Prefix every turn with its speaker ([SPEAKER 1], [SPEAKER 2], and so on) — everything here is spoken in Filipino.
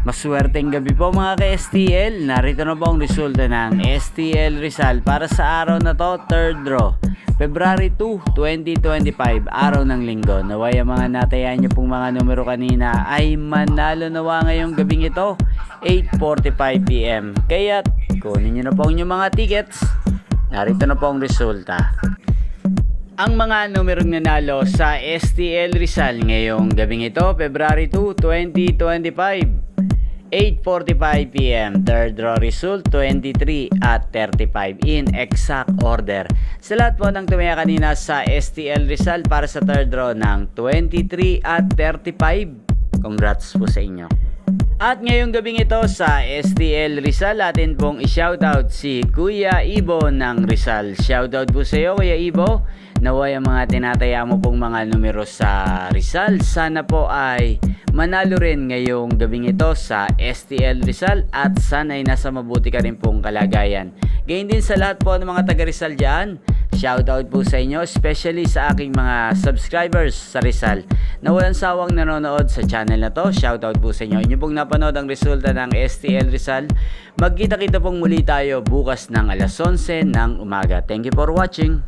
[SPEAKER 1] Maswerteng gabi po mga ka-STL. Narito na po ang resulta ng STL Rizal para sa araw na to, third draw. February 2, 2025, araw ng linggo. Naway ang mga natayan nyo pong mga numero kanina ay manalo nawa ngayong gabing ito, 8:45 PM. Kaya kunin nyo na po ang inyong mga tickets. Narito na po ang resulta. Ang mga numerong nanalo sa STL Rizal ngayong gabing ito, February 2, 2025. 8:45 PM, third draw result 23 at 35 in exact order. Sa lahat po ng tumaya kanina sa STL Rizal para sa third draw ng 23 at 35, congrats po sa inyo. At ngayong gabing ito sa STL Rizal, atin pong i-shoutout si Kuya Ibo ng Rizal. Shoutout po sa iyo Kuya Ibo. Naway ang mga tinataya mo pong mga numero sa Rizal, sana po ay manalo rin ngayong gabing ito sa STL Rizal at sana ay nasa mabuti ka rin pong kalagayan. Gayun din sa lahat po ng mga taga Rizal dyan, shoutout po sa inyo, especially sa aking mga subscribers sa Rizal na walang sawang nanonood sa channel na to. Shoutout po sa inyo. Inyo pong napanood ang resulta ng STL Rizal. Magkita-kita pong muli tayo bukas ng alas 11 ng umaga. Thank you for watching.